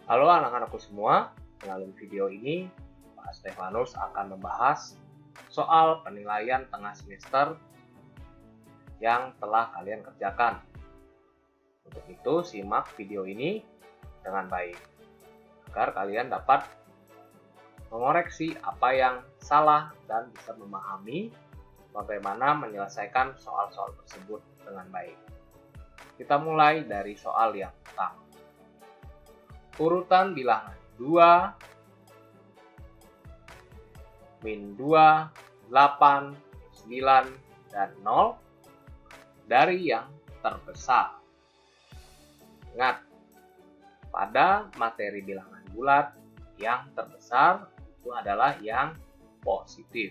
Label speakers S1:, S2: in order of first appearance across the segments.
S1: Halo anak-anakku semua, melalui video ini Pak Stefanus akan membahas soal penilaian tengah semester yang telah kalian kerjakan. Untuk itu, simak video ini dengan baik, agar kalian dapat mengoreksi apa yang salah dan bisa memahami bagaimana menyelesaikan soal-soal tersebut dengan baik. Kita mulai dari soal yang pertama. Urutan bilangan 2, min 2, 8, 9, dan 0 dari yang terbesar. Ingat, pada materi bilangan bulat, yang terbesar itu adalah yang positif.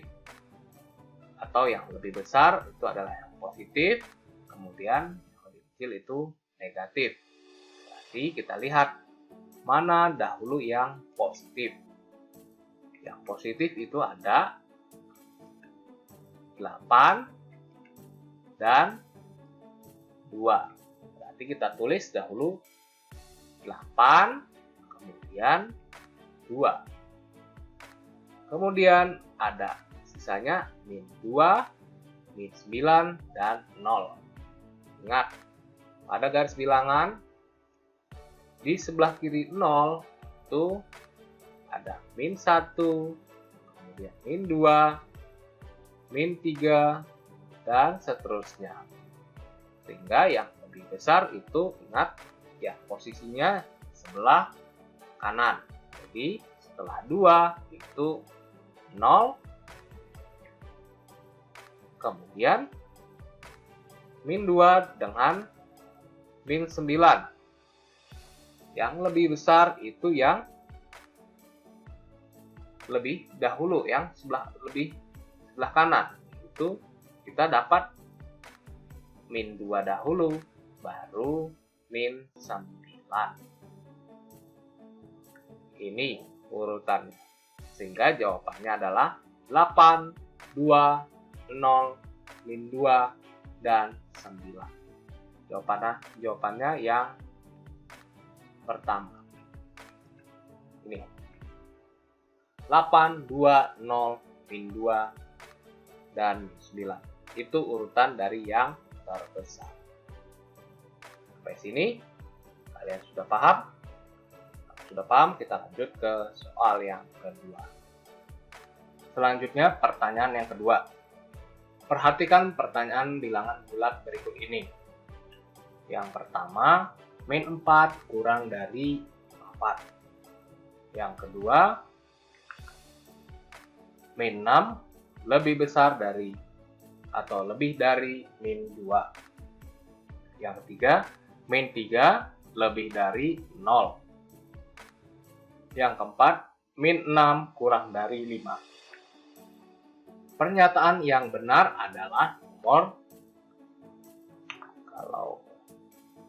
S1: Atau yang lebih besar itu adalah yang positif, kemudian yang lebih kecil itu negatif. Berarti kita lihat mana dahulu yang positif. Yang positif itu ada 8 dan 2. Berarti kita tulis dahulu 8, kemudian 2. Kemudian ada sisanya min 2, min 9, dan 0. Ingat, pada garis bilangan di sebelah kiri 0 itu ada min 1, kemudian min 2, min 3, dan seterusnya. Sehingga yang lebih besar itu ingat ya posisinya sebelah kanan. Jadi setelah 2 itu 0, kemudian min 2 dengan min 9. Yang lebih besar itu yang lebih dahulu, yang sebelah kanan. Itu kita dapat min 2 dahulu, baru min 9. Ini urutannya. Sehingga jawabannya adalah 8, 2, 0, min 2, dan 9. Jawabannya yang pertama. Ini. 8, 2, 0, min 2, dan 9. Itu urutan dari yang terbesar. Sampai sini, kalian sudah paham? Kalau sudah paham, kita lanjut ke soal yang kedua. Selanjutnya, pertanyaan yang kedua. Perhatikan pertanyaan bilangan bulat berikut ini. Yang pertama, min 4 kurang dari 4. Yang kedua, min 6 lebih besar dari atau lebih dari min 2. Yang ketiga, min 3 lebih dari 0. Yang keempat, min 6 kurang dari 5. Pernyataan yang benar adalah nomor. Kalau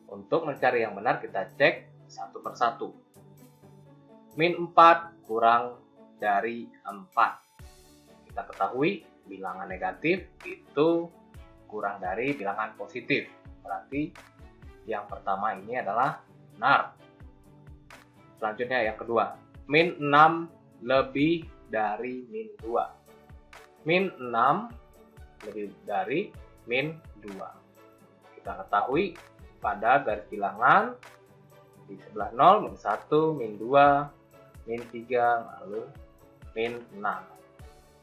S1: untuk mencari yang benar, kita cek satu persatu. Min 4 kurang dari 4. Kita ketahui bilangan negatif itu kurang dari bilangan positif. Berarti yang pertama ini adalah benar. Selanjutnya yang kedua. Min 6 lebih dari min 2. Min 6 lebih dari min 2. Kita ketahui pada garis bilangan di sebelah 0, min 1, min 2, min 3, lalu min 6.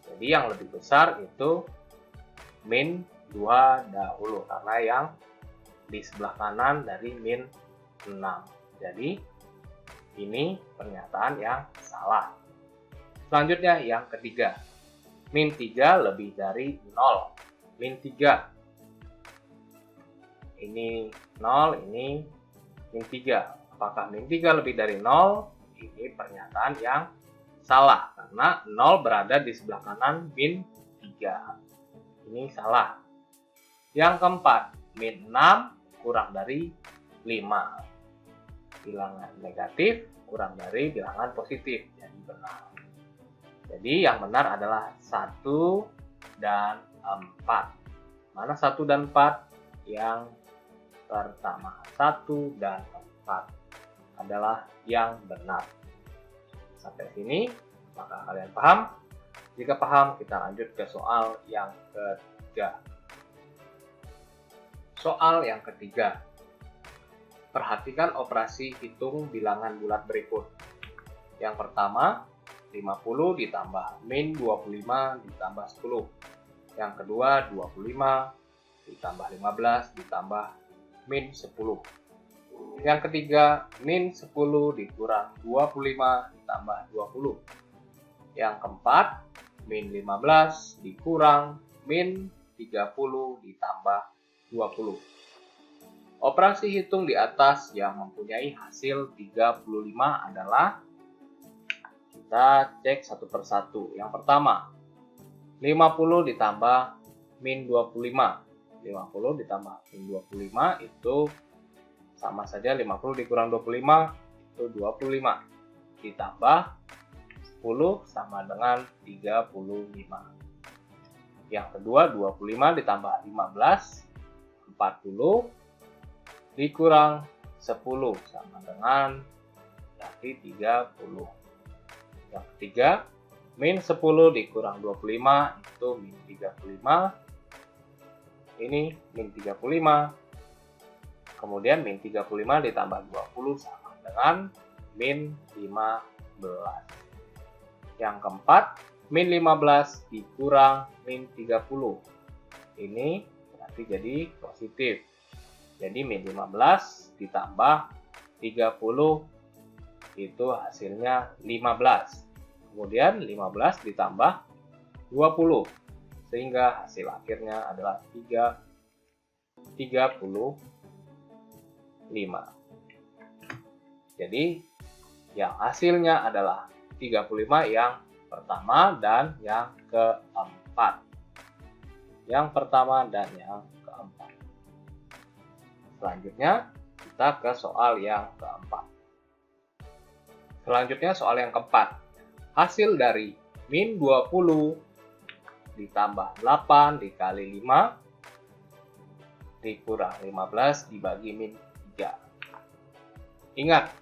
S1: Jadi yang lebih besar itu min 2 dahulu, karena yang di sebelah kanan dari min 6. Jadi ini pernyataan yang salah. Selanjutnya yang ketiga. Min 3 lebih dari 0. Min 3. Ini 0, ini min 3. Apakah min 3 lebih dari 0? Ini pernyataan yang salah, karena 0 berada di sebelah kanan min 3. Ini salah. Yang keempat, min 6 kurang dari 5. Bilangan negatif kurang dari bilangan positif, jadi benar. Jadi yang benar adalah 1 dan 4. Mana 1 dan 4? Yang pertama, 1 dan 4. adalah yang benar. Sampai sini, apakah kalian paham? Jika paham, kita lanjut ke soal yang ketiga. Soal yang ketiga. Perhatikan operasi hitung bilangan bulat berikut. Yang pertama, 50 ditambah min 25 ditambah 10. Yang kedua, 25 ditambah 15 ditambah min 10. Yang ketiga, min 10 dikurang 25 ditambah 20. Yang keempat, min 15 dikurang min 30 ditambah 20. Operasi hitung di atas yang mempunyai hasil 35 adalah, kita cek satu persatu. Yang pertama, 50 ditambah min 25. 50 ditambah min 25 itu sama saja 50 dikurang 25 itu 25. Ditambah 10 sama dengan 35. Yang kedua, 25 ditambah 15, 40 dikurang 10 sama dengan berarti 30. Yang ketiga, min 10 dikurang 25 itu min 35. Ini min 35. Kemudian min 35 ditambah 20 sama dengan min 15. Yang keempat, min 15 dikurang min 30. Ini berarti jadi positif. Jadi min 15 ditambah 30 itu hasilnya 15. Kemudian 15 ditambah 20. Sehingga hasil akhirnya adalah 35. Jadi yang hasilnya adalah 35 yang pertama dan yang keempat. Yang pertama dan yang keempat. Selanjutnya kita ke soal yang keempat. Selanjutnya soal yang keempat. Hasil dari min 20 ditambah 8 dikali 5 dikurang 15 dibagi min 3. Ingat,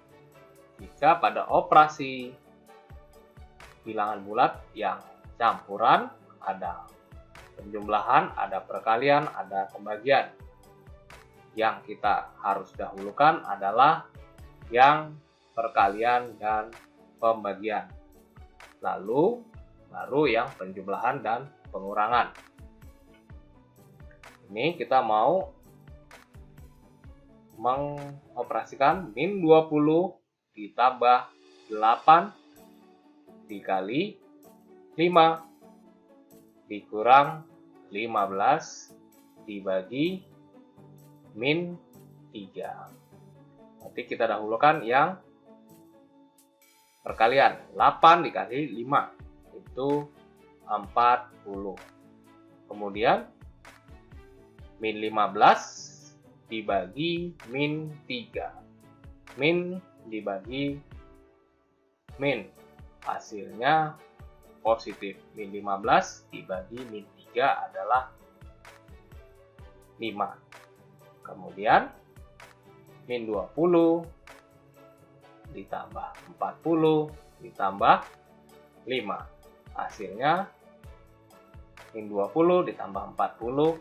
S1: jika pada operasi bilangan bulat yang campuran, ada penjumlahan, ada perkalian, ada pembagian. Yang kita harus dahulukan adalah yang perkalian dan pembagian. Lalu baru yang penjumlahan dan pengurangan. Ini kita mau mengoperasikan min 20 ditambah 8 dikali 5 dikurang 15 dibagi min 3. Nanti kita dahulukan yang perkalian. 8 dikali 5 itu 40. Kemudian min 15 dibagi min 3. Min dibagi min. Hasilnya positif. Min 15 dibagi min 3 adalah 5. Kemudian min 20 ditambah 40 ditambah 5. Hasilnya min 20 ditambah 40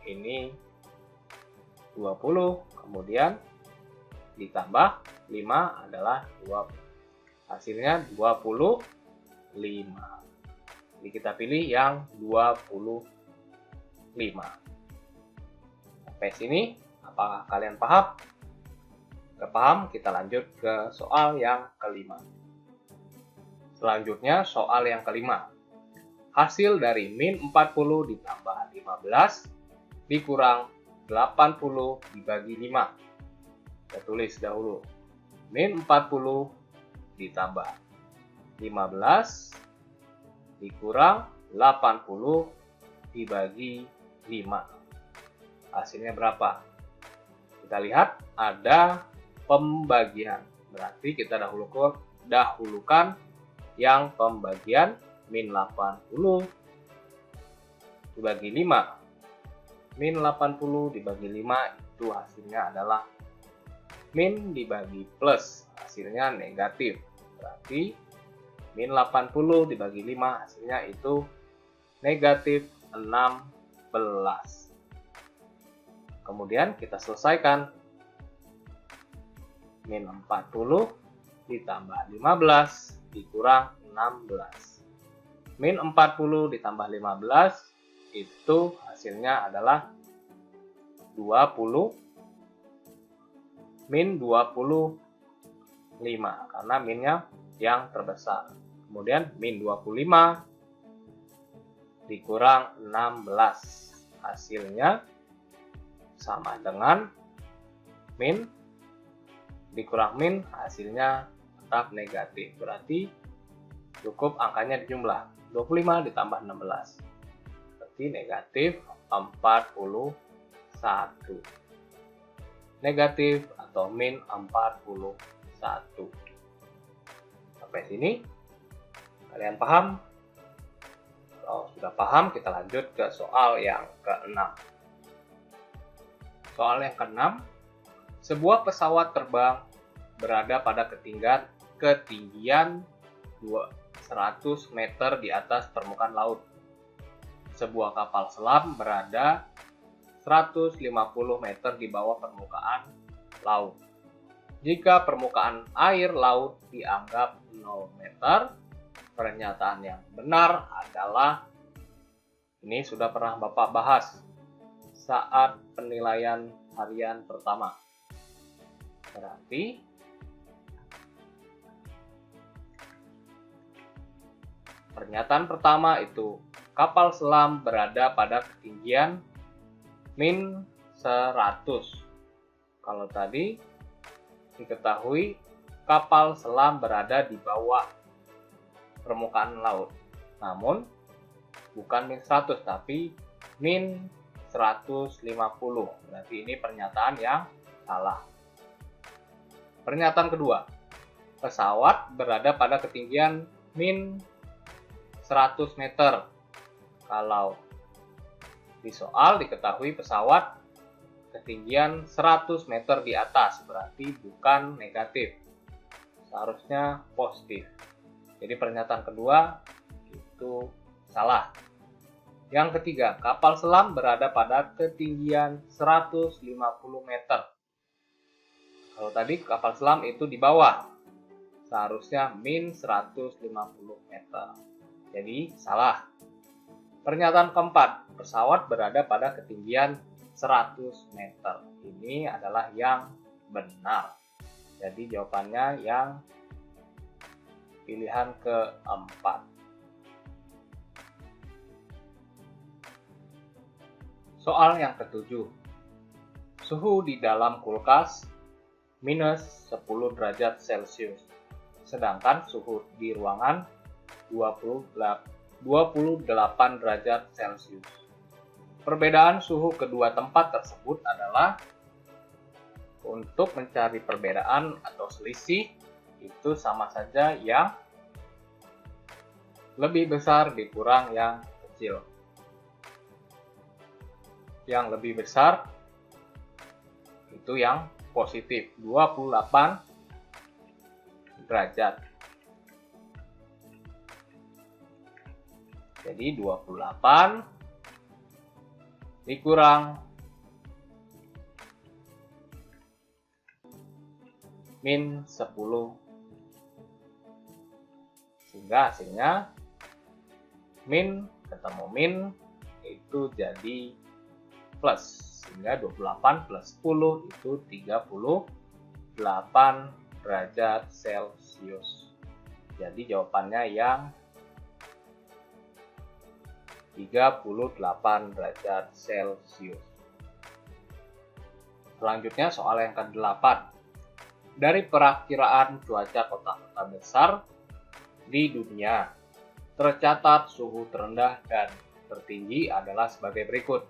S1: ini 20. Kemudian ditambah 5 adalah 20. Hasilnya 25. Jadi kita pilih yang 25. Sampai sini, apakah kalian paham? Jika paham, kita lanjut ke soal yang kelima. Selanjutnya, soal yang kelima. Hasil dari min 40 ditambah 15 dikurang 80 dibagi 5. Kita tulis dahulu. Min 40 ditambah 15 dikurang 80 dibagi 5. Hasilnya berapa? Kita lihat ada pembagian. Berarti kita dahulukan yang pembagian min 80 dibagi 5. Min 80 dibagi 5 itu hasilnya adalah min dibagi plus. hasilnya negatif. Berarti min 80 dibagi 5 hasilnya itu negatif 16. Kemudian kita selesaikan. Min 40 ditambah 15 dikurang 16. Min 40 ditambah 15 itu hasilnya adalah 20. Min 25 karena minnya yang terbesar. Kemudian min 25 dikurang 16 hasilnya sama dengan min dikurang min hasilnya tetap negatif. Berarti cukup angkanya dijumlah. 25 ditambah 16 berarti negatif 41. Negatif atau min 41. Sampai sini kalian paham? Kalau sudah paham, kita lanjut ke soal yang ke-6. Soal yang ke-6, sebuah pesawat terbang berada pada ketinggian 100 meter di atas permukaan laut. Sebuah kapal selam berada 150 meter di bawah permukaan laut. Jika permukaan air laut dianggap 0 meter, pernyataan yang benar adalah, ini sudah pernah Bapak bahas saat penilaian harian pertama. Berarti pernyataan pertama itu kapal selam berada pada ketinggian min 100. Kalau tadi diketahui kapal selam berada di bawah permukaan laut. Namun bukan min 100 tapi min 150. Berarti ini pernyataan yang salah. Pernyataan kedua, pesawat berada pada ketinggian min 100 meter. Kalau di soal diketahui pesawat ketinggian 100 meter di atas, berarti bukan negatif. Seharusnya positif. Jadi pernyataan kedua itu salah. Yang ketiga, kapal selam berada pada ketinggian 150 meter. Kalau tadi kapal selam itu di bawah, seharusnya min 150 meter. Jadi salah. Pernyataan keempat, pesawat berada pada ketinggian 100 meter. Ini adalah yang benar. Jadi jawabannya yang pilihan keempat. Soal yang ketujuh. Suhu di dalam kulkas minus 10 derajat Celcius. Sedangkan suhu di ruangan 28 derajat Celcius. Perbedaan suhu kedua tempat tersebut adalah, untuk mencari perbedaan atau selisih itu sama saja yang lebih besar dikurang yang kecil. Yang lebih besar itu yang positif, 28 derajat. Jadi 28 dikurang min 10, sehingga hasilnya min ketemu min itu jadi plus, sehingga 28 plus 10 itu 38 derajat Celcius. Jadi jawabannya yang 38 derajat Celcius. Selanjutnya soal yang ke-8. Dari perakiraan cuaca kota-kota besar di dunia, tercatat suhu terendah dan tertinggi adalah sebagai berikut.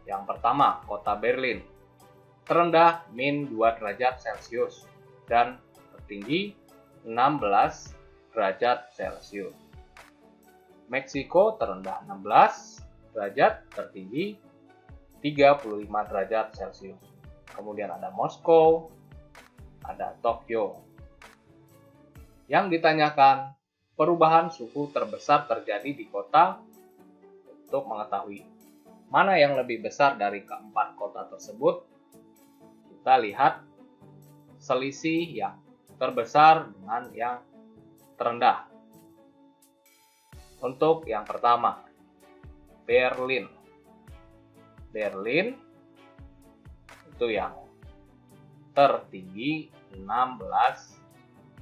S1: Yang pertama, kota Berlin. Terendah min 2 derajat Celcius dan tertinggi 16 derajat Celcius. Meksiko terendah 16 derajat, tertinggi 35 derajat Celcius. Kemudian ada Moskow, ada Tokyo. Yang ditanyakan, perubahan suhu terbesar terjadi di kota. Untuk mengetahui mana yang lebih besar dari keempat kota tersebut, kita lihat selisih yang terbesar dengan yang terendah. Untuk yang pertama, Berlin. Berlin itu yang tertinggi 16.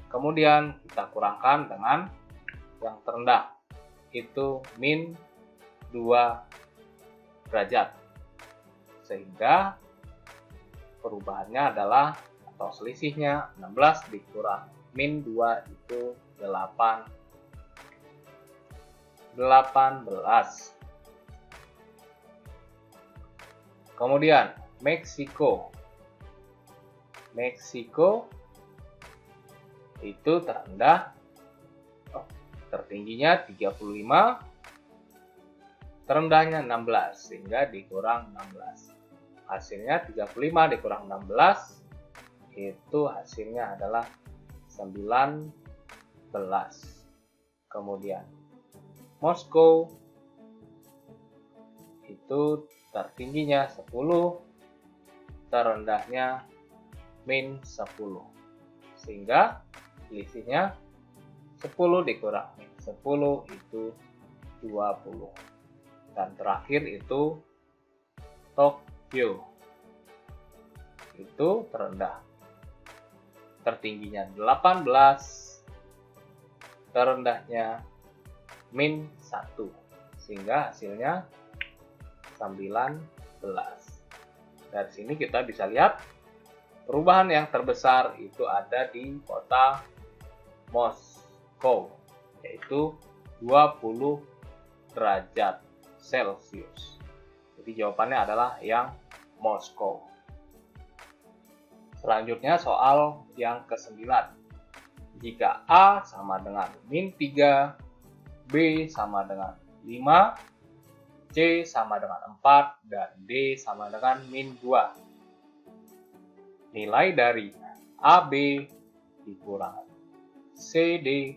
S1: Kemudian kita kurangkan dengan yang terendah, itu min 2 derajat. Sehingga perubahannya adalah, atau selisihnya, 16 dikurang min 2 itu 18. Kemudian Meksiko. Meksiko itu tertingginya 35, terendahnya 16, sehingga dikurang 16. Hasilnya 35 dikurang 16, itu hasilnya adalah 19. Kemudian Moskow itu tertingginya 10, terendahnya min 10, sehingga selisihnya 10 dikurang min 10 itu 20. Dan terakhir itu Tokyo, itu terendah, tertingginya 18, terendahnya min 1, sehingga hasilnya 19. Dari sini kita bisa lihat perubahan yang terbesar itu ada di kota Moskow, yaitu 20 derajat Celcius. Jadi jawabannya adalah yang Moskow. Selanjutnya soal yang ke-9. Jika A sama dengan min 3, B sama dengan 5, C sama dengan 4, dan D sama dengan min 2. Nilai dari AB dikurang CD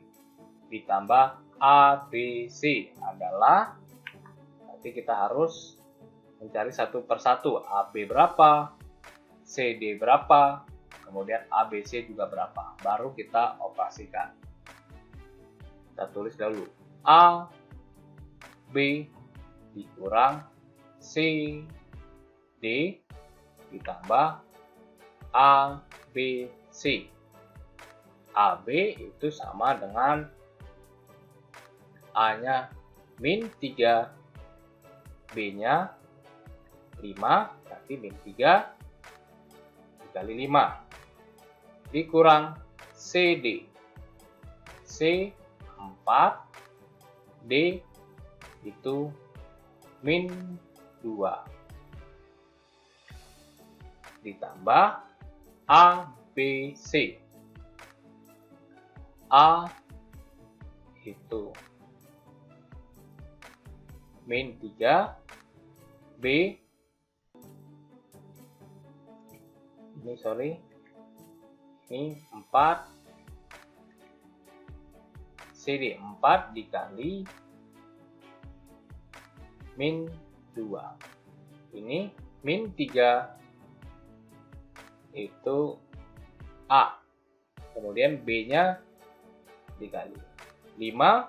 S1: ditambah ABC adalah, nanti kita harus mencari satu persatu. AB berapa, CD berapa, kemudian ABC juga berapa, baru kita operasikan. Kita tulis dulu A, B dikurang C, D ditambah A, B, C. AB itu sama dengan A-nya min 3, B-nya 5, berarti min 3 dikali 5, dikurang CD. C 4, D itu min 2, ditambah A, B, C. A itu min 3, B ini 4, CD 4 dikali min 2. Ini min 3 itu A. Kemudian B-nya dikali 5,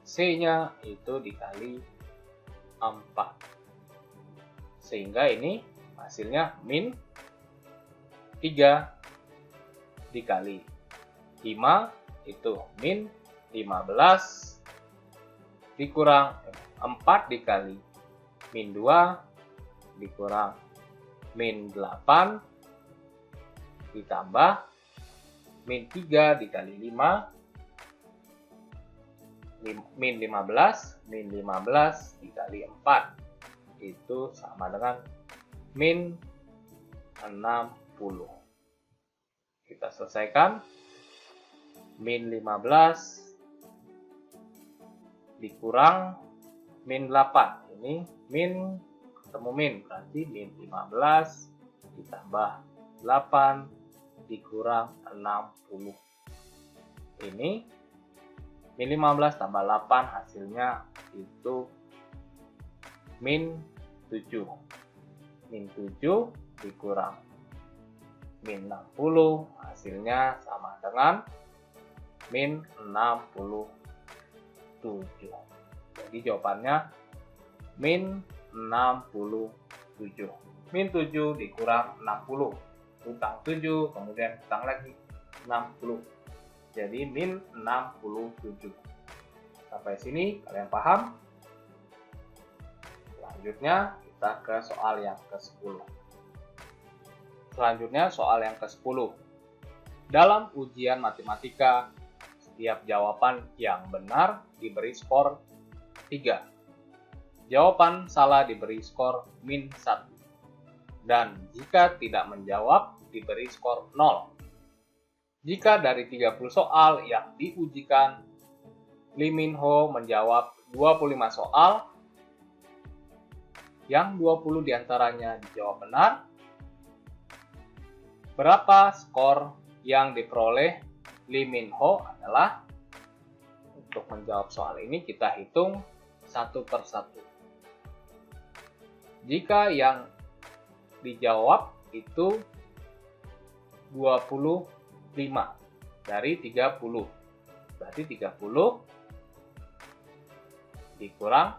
S1: C-nya itu dikali 4. Sehingga ini hasilnya min 3 dikali 5 itu min 15, dikurang 4 dikali min 2 dikurang min 8, ditambah min 3 dikali 5 min 15, min 15 dikali 4 itu sama dengan min 60. Kita selesaikan. Min 15 dikurang min 8. Ini min ketemu min, berarti min 15 ditambah 8 dikurang 60. Ini min 15 tambah 8 hasilnya itu min 7. Min 7 dikurang min 60 hasilnya sama dengan min 67. Jadi jawabannya min 67. Min 7 dikurang 60. Utang 7, kemudian utang lagi 60. Jadi min 67. Sampai sini kalian paham? Selanjutnya kita ke soal yang ke-10. Selanjutnya soal yang ke-10. Dalam ujian matematika, setiap jawaban yang benar diberi skor 3. Jawaban salah diberi skor min 1. Dan jika tidak menjawab diberi skor 0. Jika dari 30 soal yang diujikan, Lee Min Ho menjawab 25 soal, yang 20 diantaranya dijawab benar, berapa skor yang diperoleh Lee Min Ho adalah? Untuk menjawab soal ini kita hitung satu per satu. Jika yang dijawab itu 25 dari 30. Berarti 30 dikurang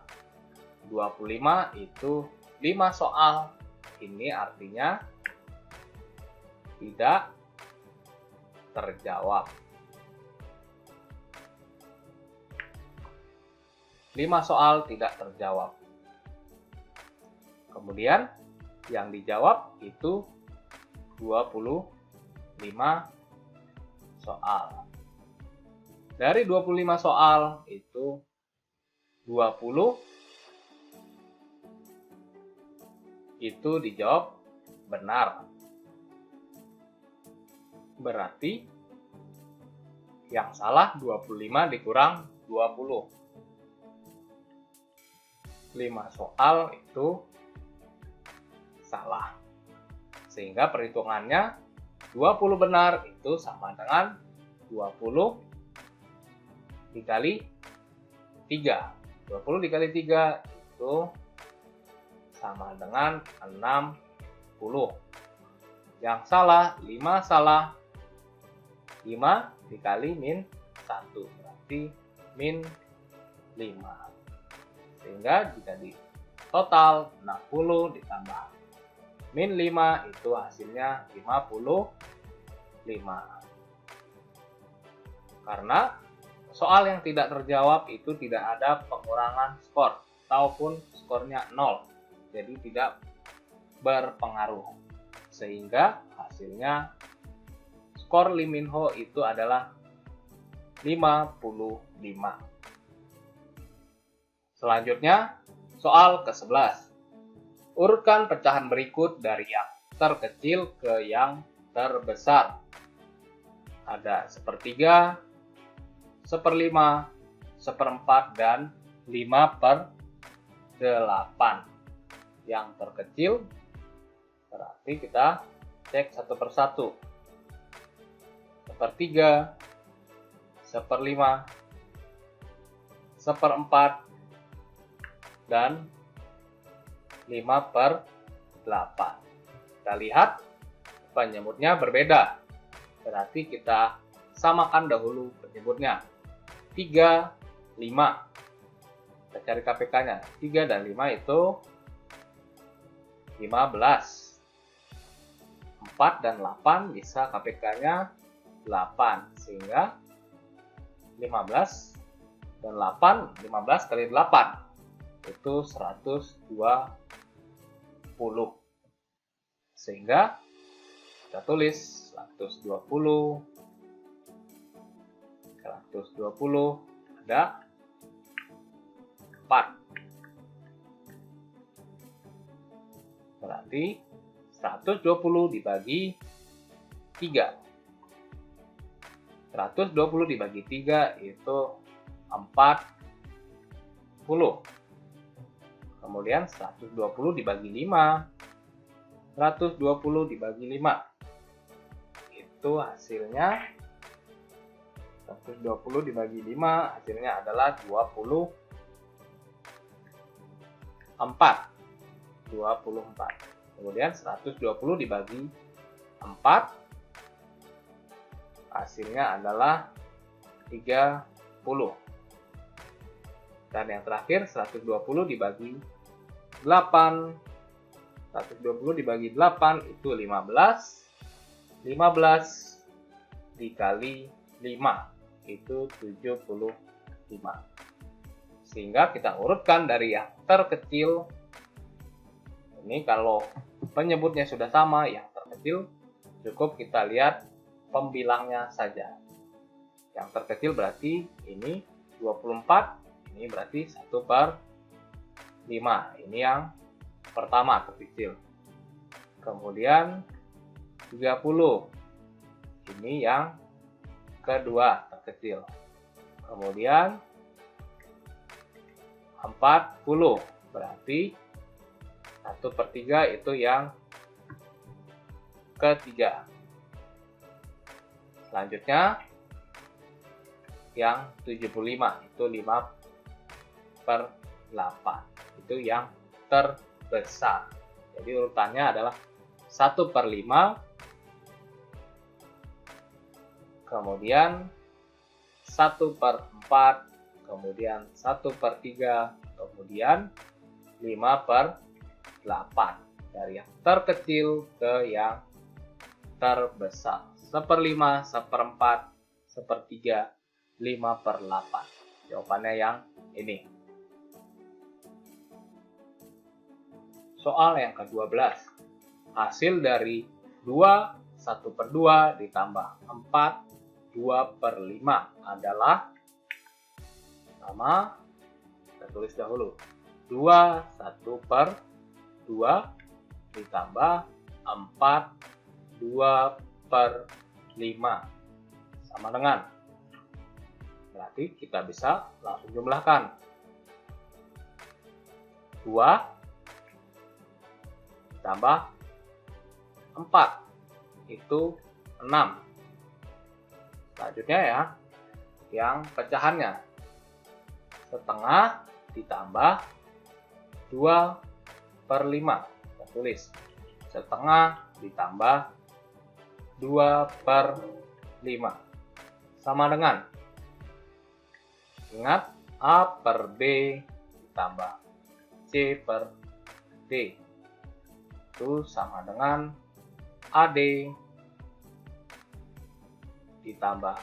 S1: 25 itu 5 soal. Ini artinya tidak terjawab. 5 soal tidak terjawab. Kemudian yang dijawab itu 25 soal. Dari 25 soal itu 20 itu dijawab benar. Berarti yang salah 25 dikurang 20. 5 soal itu salah. Sehingga perhitungannya 20 benar itu sama dengan 20 dikali 3. 20 dikali 3 itu sama dengan 60. Yang salah 5 salah. 5 dikali min 1 berarti min 5. Sehingga jika di total 60 ditambah min 5 itu hasilnya 55. Karena soal yang tidak terjawab itu tidak ada pengurangan skor ataupun skornya 0. Jadi tidak berpengaruh. Sehingga hasilnya skor Lee Min Ho itu adalah 55. Selanjutnya, soal ke-11. Urutkan pecahan berikut dari yang terkecil ke yang terbesar. Ada sepertiga, seperlima, seperempat, dan 5/8. Yang terkecil berarti kita cek satu persatu. Sepertiga, seperlima, seperempat, dan 5/8. Kita lihat penyebutnya berbeda. Berarti kita samakan dahulu penyebutnya. 3, 5. Kita cari KPK-nya. 3 dan 5 itu 15. 4 dan 8 bisa KPK-nya 8. Sehingga 15 dan 8, 15 kali 8 itu 120. Sehingga kita tulis 120 ada 4. Berarti 120 dibagi 3. 120 dibagi 3 itu 40. Kemudian 120 dibagi 5. 120 dibagi 5. Itu hasilnya 120 dibagi 5 hasilnya adalah 24. 24. Kemudian 120 dibagi 4 hasilnya adalah 30. Dan yang terakhir 120 dibagi 8. 120 dibagi 8 itu 15. 15 dikali 5 itu 75. Sehingga kita urutkan dari yang terkecil. Ini kalau penyebutnya sudah sama, yang terkecil cukup kita lihat pembilangnya saja. Yang terkecil berarti ini 24, ini berarti 1/5. Ini yang pertama terkecil. Kemudian 30. Ini yang kedua terkecil. Kemudian 40 berarti 1/3 itu yang ketiga. Selanjutnya yang 75 itu 5/8 itu yang terbesar. Jadi urutannya adalah 1/5, kemudian 1/4, kemudian 1/3, kemudian 5/8. Dari yang terkecil ke yang terbesar. 1/5, 1/4, 1/3, 5/8. Jawabannya yang ini. Soal yang ke-12. Hasil dari 2, 1/2 ditambah 4, 2/5 adalah, sama, kita tulis dahulu. 2, 1/2 ditambah 4, 2/5 sama dengan, berarti kita bisa langsung jumlahkan. 2 ditambah 4 itu 6. Selanjutnya ya, yang pecahannya. Setengah ditambah 2/5. Kita tulis. Setengah ditambah 2/5. Sama dengan, ingat, A/B ditambah C/D. Itu sama dengan AD ditambah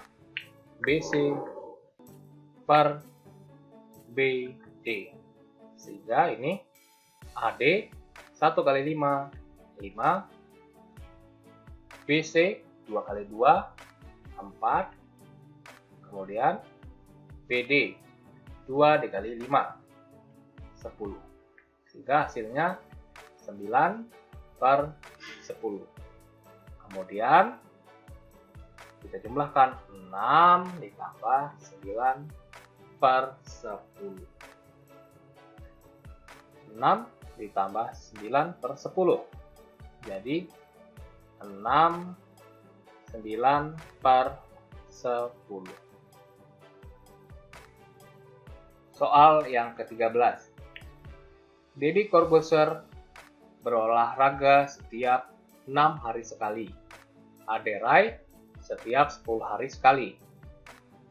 S1: BC per BD. Sehingga ini AD 1 kali 5, 5. BC 2 kali 2, 4. Kemudian BD 2 dikali 5, 10. Sehingga hasilnya 9/10. Kemudian kita jumlahkan 6 ditambah 9/10. 6 ditambah 9/10. Jadi 6 9/10. Soal yang ke-13. Deddy Corbuzier berolahraga setiap 6 hari sekali. Ade Rai setiap 10 hari sekali.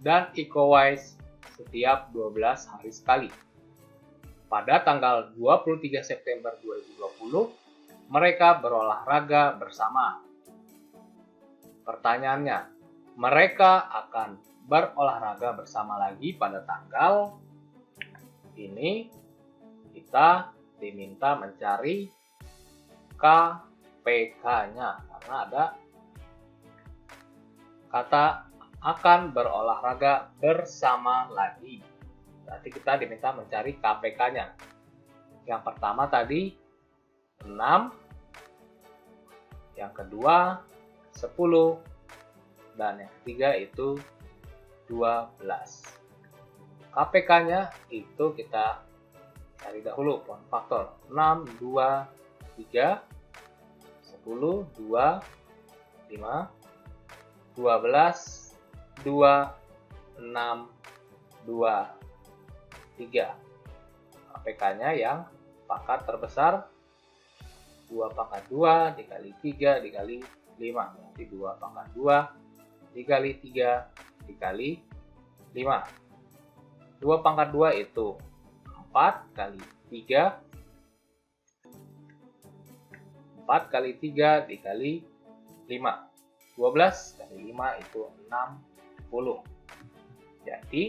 S1: Dan Iko Uwais setiap 12 hari sekali. Pada tanggal 23 September 2020, mereka berolahraga bersama. Pertanyaannya, mereka akan berolahraga bersama lagi pada tanggal ini. Kita diminta mencari KPK-nya karena ada kata akan berolahraga bersama lagi. Berarti kita diminta mencari KPK-nya. Yang pertama tadi 6, yang kedua 10, dan yang ketiga itu 12. KPK-nya itu kita cari dahulu pohon faktor. 6, 2, 3, 10, 2, 5, 12, 2, 6, 2, 3. APK-nya yang pangkat terbesar 2 pangkat 2 dikali 3 dikali 5. Berarti 2 pangkat 2 dikali 3 dikali 5. 2 pangkat 2 itu 4 kali 3. 4 kali 3 dikali 5. 12 kali 5 itu 60. Jadi,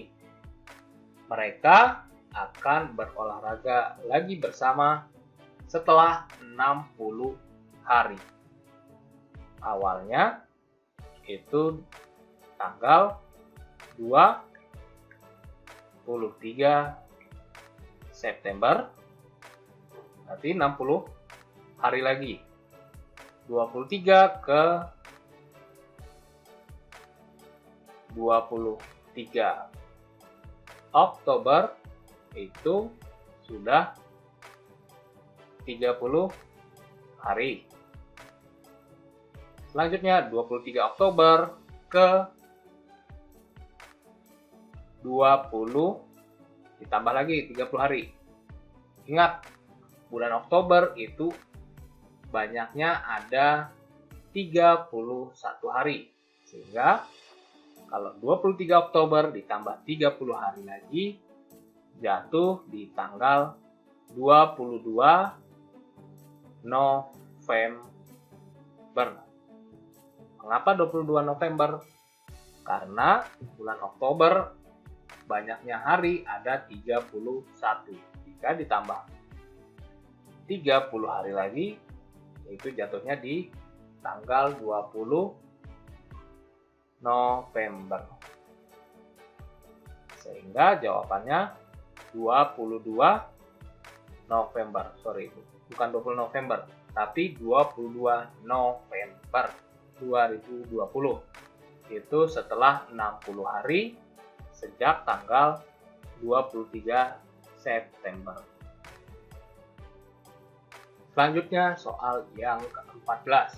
S1: mereka akan berolahraga lagi bersama setelah 60 hari. Awalnya itu tanggal 23 September, berarti 60 hari lagi. 23 ke 23 Oktober itu sudah 30 hari. Selanjutnya 23 Oktober ke 20 ditambah lagi 30 hari. Ingat, bulan Oktober itu banyaknya ada 31 hari. Sehingga kalau 23 Oktober ditambah 30 hari lagi, jatuh di tanggal 22 November. Mengapa 22 November? Karena bulan Oktober banyaknya hari ada 31. Jika ditambah 30 hari lagi, itu jatuhnya di tanggal 20 November. Sehingga jawabannya 22 November. Sorry, bukan 20 November, tapi 22 November 2020. Itu setelah 60 hari sejak tanggal 23 September. Selanjutnya soal yang ke-14.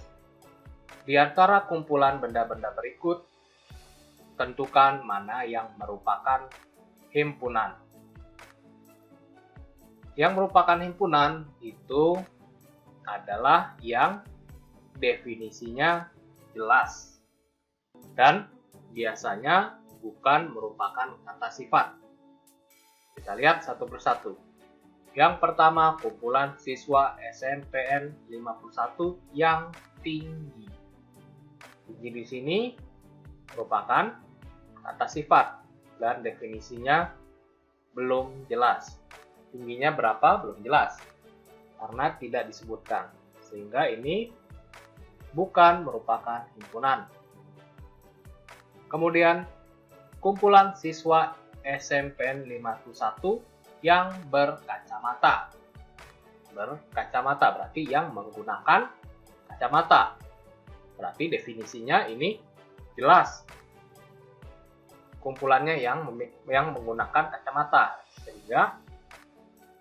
S1: Di antara kumpulan benda-benda berikut, tentukan mana yang merupakan himpunan. Yang merupakan himpunan itu adalah yang definisinya jelas dan biasanya bukan merupakan kata sifat. Kita lihat satu persatu. Yang pertama, kumpulan siswa SMPN 51 yang tinggi. Tinggi di sini merupakan kata sifat dan definisinya belum jelas. Tingginya berapa? Belum jelas karena tidak disebutkan. Sehingga ini bukan merupakan himpunan. Kemudian, kumpulan siswa SMPN 51 yang berkacamata. Berkacamata berarti yang menggunakan kacamata. Berarti definisinya ini jelas. Kumpulannya yang menggunakan kacamata. Sehingga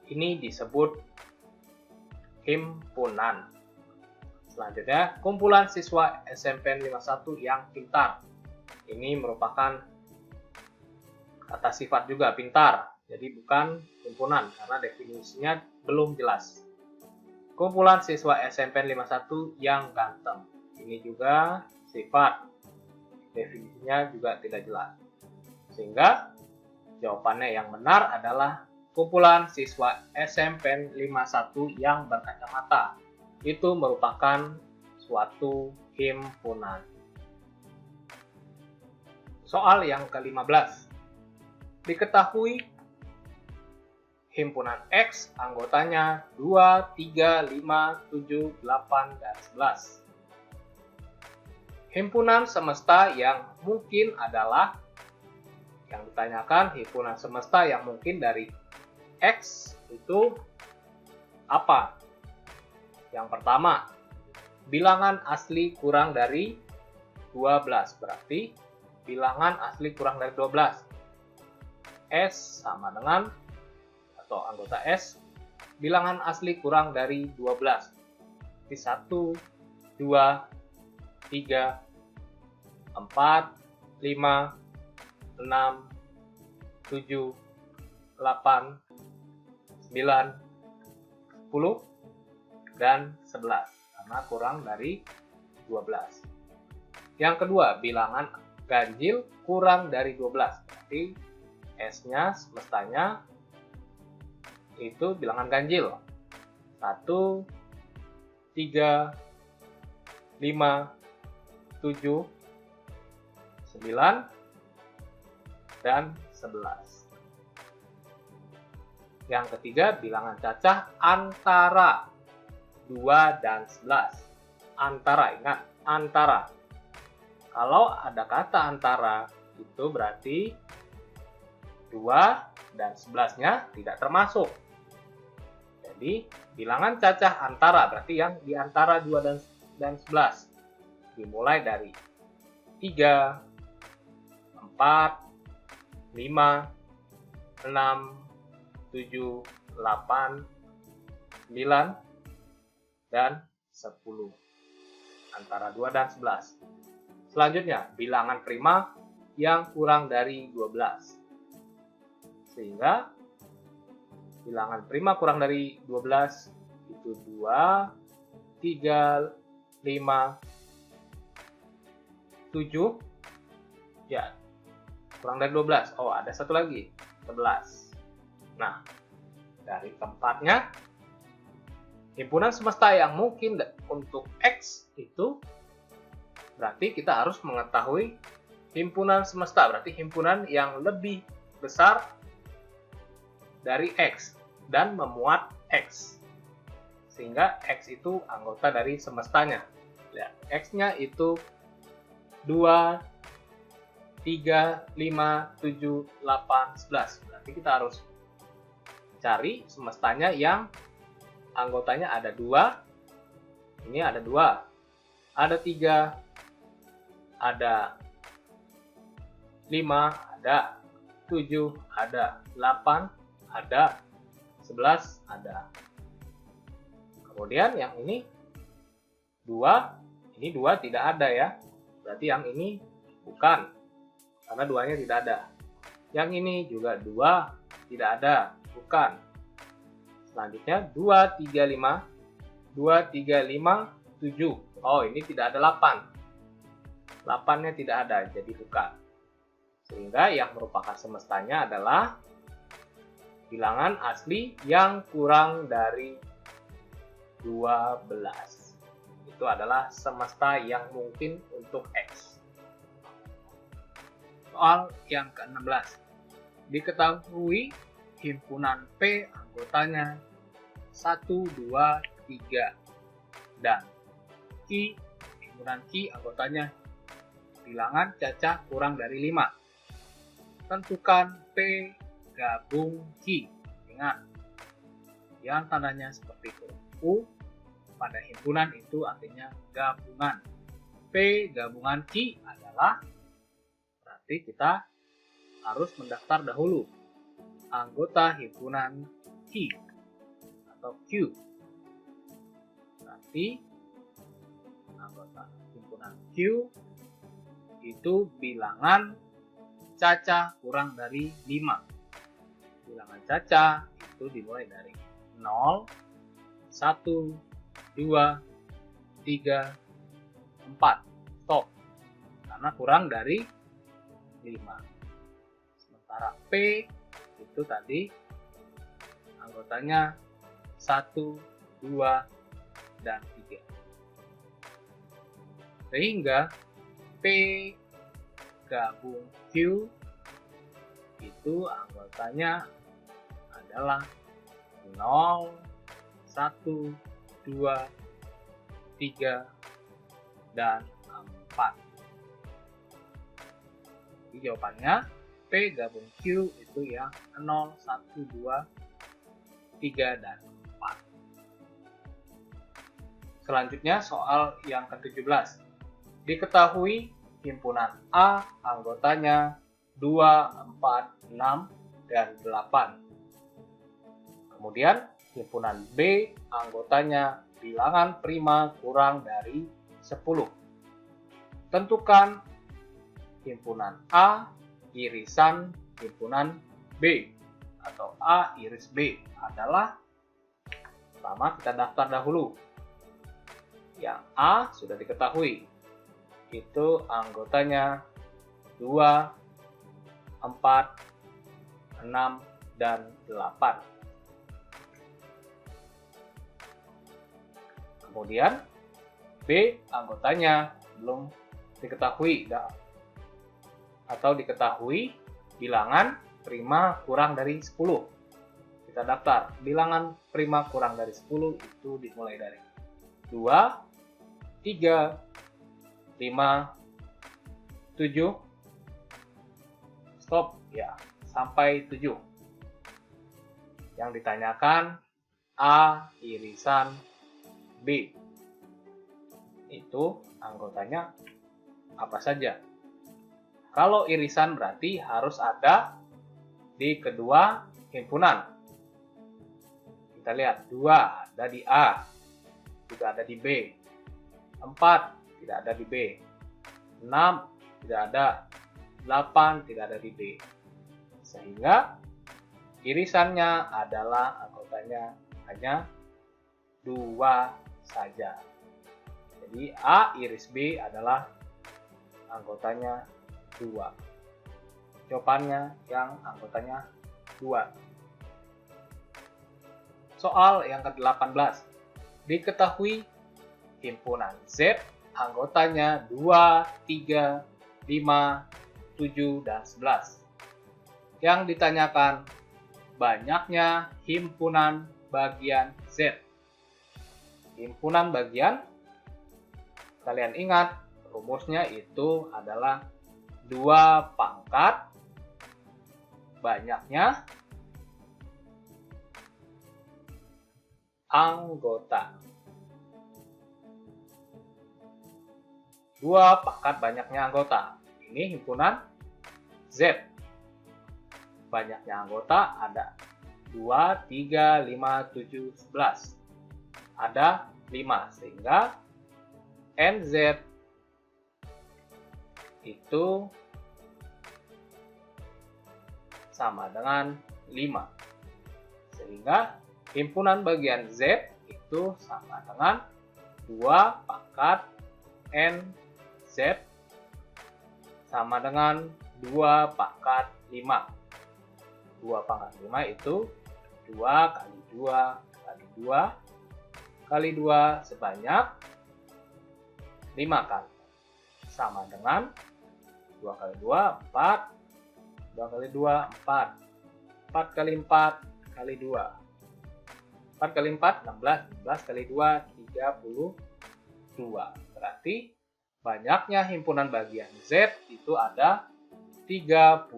S1: ini disebut himpunan. Selanjutnya, kumpulan siswa SMPN 51 yang pintar. Ini merupakan kata sifat juga, pintar. Jadi bukan himpunan karena definisinya belum jelas. Kumpulan siswa SMPN 51 yang ganteng. Ini juga sifat. Definisinya juga tidak jelas. Sehingga jawabannya yang benar adalah kumpulan siswa SMPN 51 yang berkacamata. Itu merupakan suatu himpunan. Soal yang ke-15. Diketahui himpunan X anggotanya 2, 3, 5, 7, 8, dan 11. Himpunan semesta yang mungkin adalah, yang ditanyakan himpunan semesta yang mungkin dari X itu apa? Yang pertama, bilangan asli kurang dari 12. Berarti bilangan asli kurang dari 12. S sama dengan, atau anggota S, bilangan asli kurang dari 12. Di 1, 2, 3, 4, 5, 6, 7, 8, 9, 10, dan 11 karena kurang dari 12. Yang kedua, bilangan ganjil kurang dari 12. Berarti S-nya semestanya itu bilangan ganjil. 1, 3, 5, 7, 9, dan 11. Yang ketiga, bilangan cacah antara 2 dan 11. Antara, ingat, antara. Kalau ada kata antara, itu berarti 2 dan 11-nya tidak termasuk. Jadi, bilangan cacah antara, berarti yang di antara 2 dan 11. Dimulai dari 3, 4, 5, 6, 7, 8, 9, dan 10. Antara 2 dan 11. Selanjutnya, bilangan prima yang kurang dari 12. Sehingga, bilangan prima kurang dari 12 itu 2, 3, 5, 7, ya, kurang dari 12. Oh, ada satu lagi, 11. Nah, dari keempatnya, himpunan semesta yang mungkin untuk X itu berarti kita harus mengetahui himpunan semesta, berarti himpunan yang lebih besar dari X dan memuat X. Sehingga X itu anggota dari semestanya. Ya, X-nya itu 2, 3, 5, 7, 8, 11. Berarti kita harus cari semestanya yang anggotanya ada 2. Ini ada 2. Ada 3. Ada 5. Ada 7. Ada 8. Ada 11. Ada. Kemudian yang ini 2. Ini 2 tidak ada ya. Berarti yang ini bukan. Karena 2-nya tidak ada. Yang ini juga 2 tidak ada. Bukan. Selanjutnya 2, 3, 5. 2, 3, 5, 7. Oh, ini tidak ada 8. 8-nya tidak ada, jadi bukan. Sehingga yang merupakan semestanya adalah bilangan asli yang kurang dari 12. Itu adalah semesta yang mungkin untuk X. Soal yang ke-16. Diketahui himpunan P anggotanya 1, 2, 3. Dan Q, himpunan Q anggotanya bilangan cacah kurang dari 5. Tentukan P gabung Q. Ingat, yang tandanya seperti huruf U pada himpunan itu artinya gabungan. P gabungan Q adalah, berarti kita harus mendaftar dahulu anggota himpunan Q atau Q. Berarti anggota himpunan Q itu bilangan cacah kurang dari 5. Bilangan cacah itu dimulai dari 0, 1, 2, 3, 4. Stop. Karena kurang dari 5. Sementara P itu tadi anggotanya 1, 2, dan 3. Sehingga P gabung Q itu anggotanya adalah 0, 1, 2, 3, dan 4. Jadi jawabannya P gabung Q itu yang 0, 1, 2, 3, dan 4. Selanjutnya soal yang ke-17. Diketahui himpunan A anggotanya 2, 4, 6, dan 8. Kemudian himpunan B anggotanya bilangan prima kurang dari 10. Tentukan himpunan A irisan himpunan B atau A iris B adalah, pertama kita daftar dahulu. Yang A sudah diketahui, itu anggotanya 2, 4, 6, dan 8. Kemudian B anggotanya belum diketahui atau diketahui bilangan prima kurang dari 10. Kita daftar. Bilangan prima kurang dari 10 itu dimulai dari 2, 3, 5, 7, stop ya, sampai 7. Yang ditanyakan A irisan B. Itu anggotanya apa saja? Kalau irisan berarti harus ada di kedua himpunan. Kita lihat 2 ada di A, tidak ada di B. 4 tidak ada di B. 6 tidak ada. 8 tidak ada di B. Sehingga irisannya adalah anggotanya hanya 2 saja. Jadi A iris B adalah anggotanya 2. Jawabannya yang anggotanya 2. Soal yang ke-18. Diketahui himpunan Z anggotanya 2, 3, 5, 7, dan 11. Yang ditanyakan banyaknya himpunan bagian Z. Himpunan bagian, kalian ingat rumusnya itu adalah 2 pangkat banyaknya anggota. 2 pangkat banyaknya anggota. Ini himpunan Z. Banyaknya anggota ada 2, 3, 5, 7, 11. Ada 5, sehingga NZ itu sama dengan 5. Sehingga himpunan bagian Z itu sama dengan 2 pangkat NZ sama dengan 2 pangkat 5. 2 pangkat 5 itu 2 kali 2 kali 2 kali 2 sebanyak 5 kali. Sama dengan 2 kali 2, 4. 2 kali 2, 4. 4 kali 4 kali 2. 4 kali 4, 16. 16 kali 2, 32. Berarti banyaknya himpunan bagian Z itu ada 32.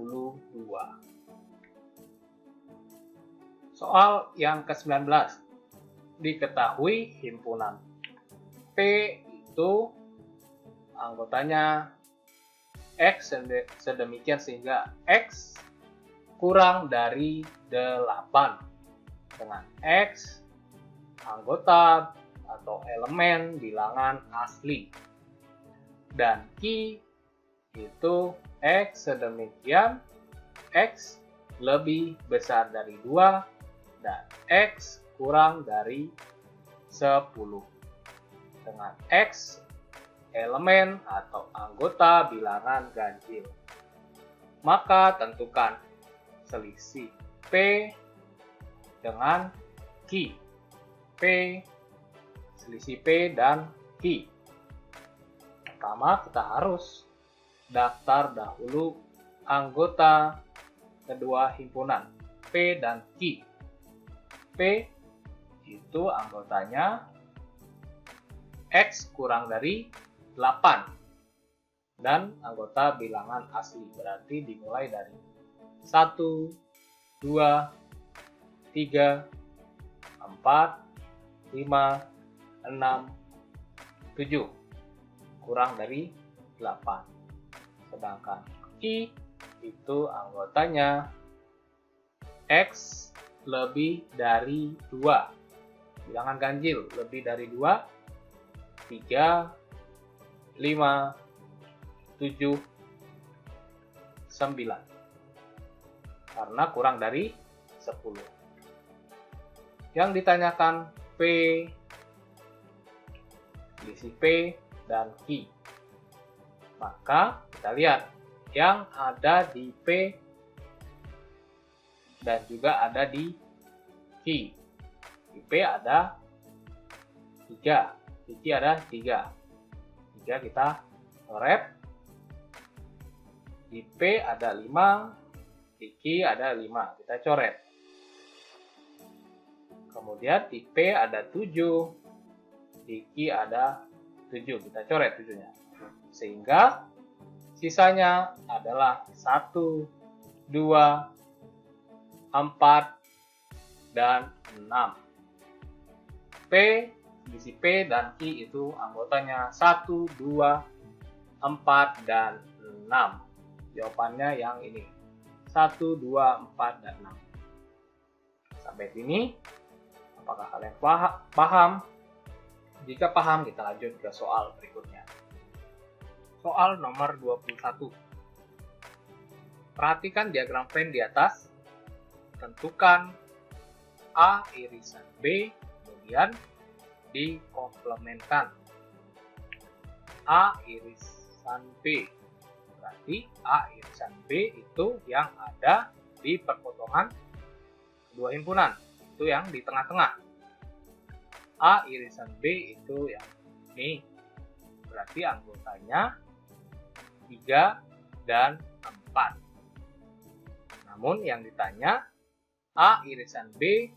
S1: Soal yang ke-19. Diketahui himpunan P itu anggotanya X sedemikian sehingga X kurang dari 8. Dengan X anggota atau elemen bilangan asli. Dan Q itu X sedemikian X lebih besar dari 2 dan X kurang dari 10. Dengan X elemen atau anggota bilangan ganjil. Maka tentukan selisih P dengan Q. P, selisih P dan Q. Pertama kita harus daftar dahulu anggota kedua himpunan P dan Q. P itu anggotanya X kurang dari 8 dan anggota bilangan asli, berarti dimulai dari 1, 2, 3, 4, 5, 6, 7 kurang dari 8. Sedangkan I itu anggotanya X lebih dari 2. Bilangan ganjil lebih dari 2, 3, 5, 7, 9. karena kurang dari 10. Yang ditanyakan P, selisih P dan Q. Maka kita lihat yang ada di P dan juga ada di Q. Di P ada 3, di Q ada 3. 3 kita coret. Di P ada 5, di Q ada 5, kita coret. Kemudian di P ada 7, di Q ada 7, kita coret 7-nya. Sehingga sisanya adalah 1, 2, 4, dan 6. P, selisih P dan Q itu anggotanya 1, 2, 4, dan 6. Jawabannya yang ini. 1, 2, 4, dan 6. Sampai sini, apakah kalian paham? Jika paham, kita lanjut ke soal berikutnya. Soal nomor 21. Perhatikan diagram Venn di atas. Tentukan A irisan B, kemudian dikomplementkan. A irisan B. Berarti A irisan B itu yang ada di perpotongan kedua himpunan. Itu yang di tengah-tengah. A irisan B itu yang ini. Berarti anggotanya 3 dan 4. Namun yang ditanya A irisan B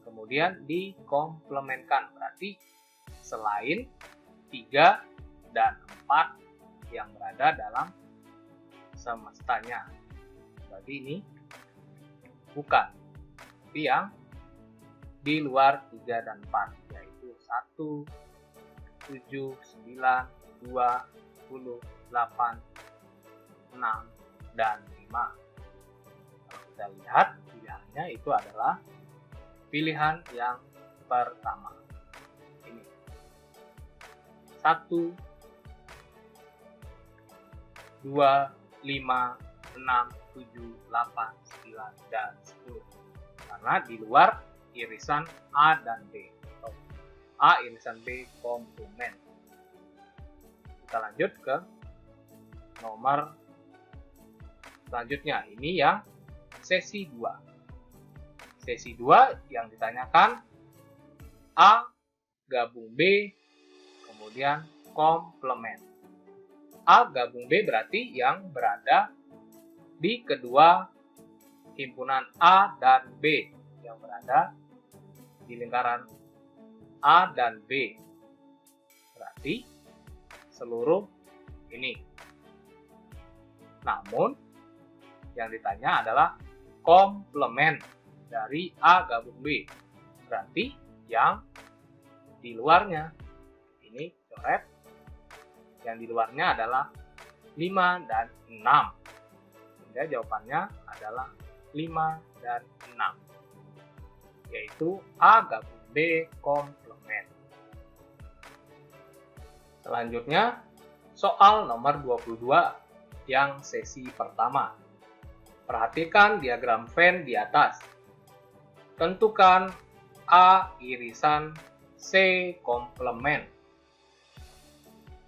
S1: kemudian dikomplementkan. Berarti selain 3 dan 4 yang berada dalam semestanya. Berarti ini bukan. Tapi yang di luar 3 dan 4, yaitu 1, 7, 9, 2, 10, 8, 6, dan 5. Kalau kita lihat, pilihannya itu adalah pilihan yang pertama. Ini. 1, 2, 5, 6, 7, 8, 9, dan 10. Karena di luar irisan A dan B. Atau A irisan B komplement. Kita lanjut ke nomor selanjutnya. Ini yang sesi 2. Sesi 2 yang ditanyakan A gabung B, kemudian komplement. A gabung B berarti yang berada di kedua himpunan A dan B, yang berada di lingkaran A dan B. Berarti seluruh ini. Namun yang ditanya adalah komplement dari A gabung B. Berarti yang di luarnya. Ini coret. Yang di luarnya adalah 5 dan 6. Sehingga jawabannya adalah 5 dan 6. Yaitu A gabung B komplement. Selanjutnya, soal nomor 22 yang sesi pertama. Perhatikan diagram Venn di atas. Tentukan A irisan C komplement.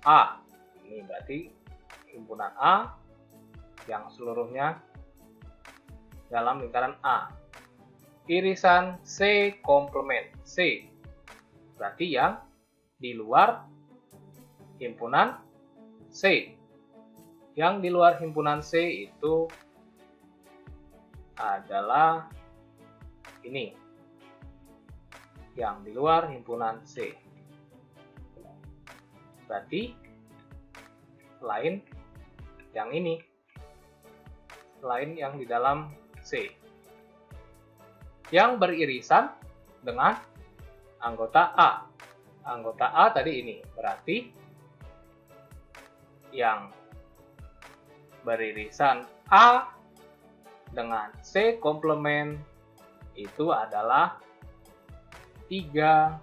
S1: A, ini berarti himpunan A yang seluruhnya dalam lingkaran A. Irisan C komplement. C berarti yang di luar himpunan C. Yang di luar himpunan C itu adalah ini. Yang di luar himpunan C. Berarti selain yang ini. Selain yang di dalam C. Yang beririsan dengan anggota A. Anggota A tadi ini. Berarti yang beririsan A dengan C komplement itu adalah 3,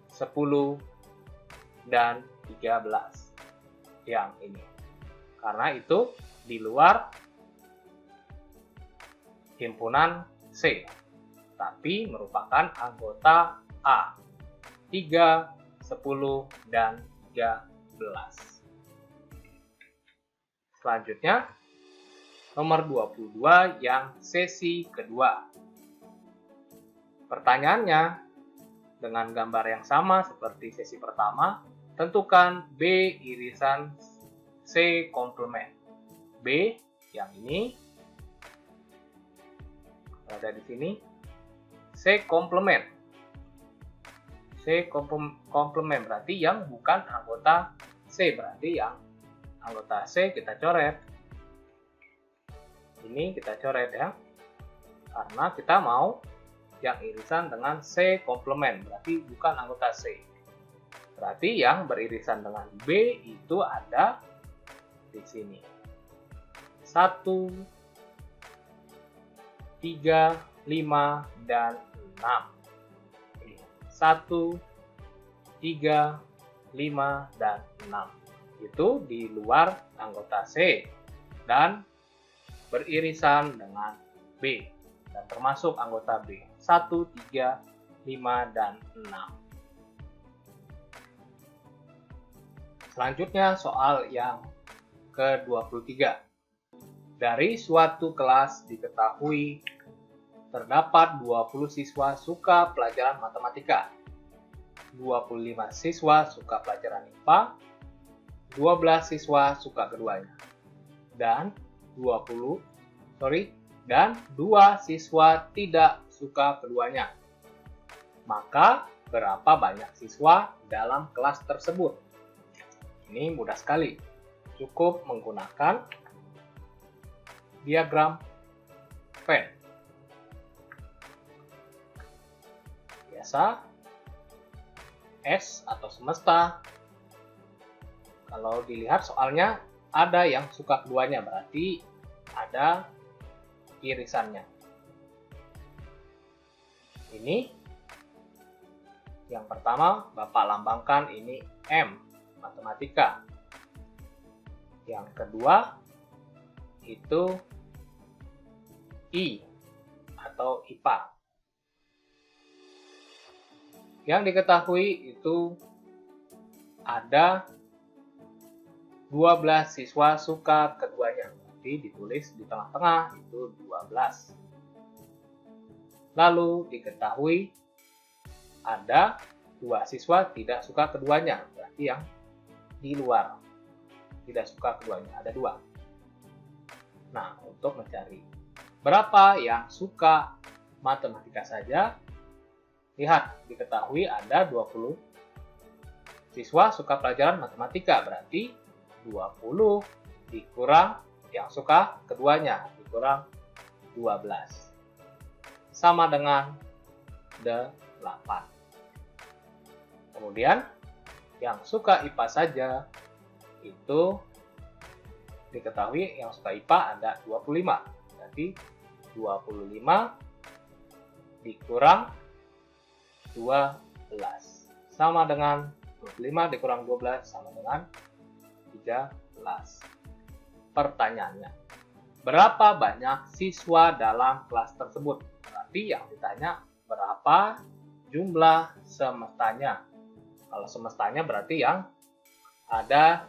S1: 10, dan 13. Yang ini. Karena itu di luar himpunan C, tapi merupakan anggota A. 3, 10, dan 13. Selanjutnya, nomor 22 yang sesi kedua. Pertanyaannya, dengan gambar yang sama seperti sesi pertama, tentukan B irisan C komplement. B yang ini ada di sini, C komplement. C komplement berarti yang bukan anggota C, berarti yang anggota C kita coret. Ini kita coret ya, karena kita mau yang irisan dengan C komplement, berarti bukan anggota C. Berarti yang beririsan dengan B itu ada di sini. 1, 3, 5, dan 6. 1, 3, 5, dan 6. Itu di luar anggota C dan beririsan dengan B. Dan termasuk anggota B. 1, 3, 5, dan 6. Selanjutnya soal yang ke-23. Dari suatu kelas diketahui terdapat 20 siswa suka pelajaran matematika, 25 siswa suka pelajaran IPA, 12 siswa suka keduanya, dan 2 siswa tidak suka keduanya. Maka berapa banyak siswa dalam kelas tersebut? Ini mudah sekali. Cukup menggunakan diagram Venn. Biasa S atau semesta. Kalau dilihat soalnya ada yang suka keduanya, berarti ada irisannya. Ini yang pertama Bapak lambangkan, ini M, matematika. Yang kedua itu I atau IPA. Yang diketahui itu ada 12 siswa suka keduanya. Jadi ditulis di tengah-tengah itu 12. Lalu diketahui ada 2 siswa tidak suka keduanya. Berarti yang di luar tidak suka keduanya, ada 2. Nah, untuk mencari berapa yang suka matematika saja, lihat, diketahui ada 20 siswa suka pelajaran matematika, berarti 20 dikurang yang suka keduanya, dikurang 12. Sama dengan 8. Kemudian, yang suka IPA saja, itu diketahui yang suka IPA ada 25. Berarti 25 dikurang 12 sama dengan 25 dikurang 12 sama dengan 13. Pertanyaannya, berapa banyak siswa dalam kelas tersebut? Berarti yang ditanya berapa jumlah semestanya. Kalau semestanya berarti yang ada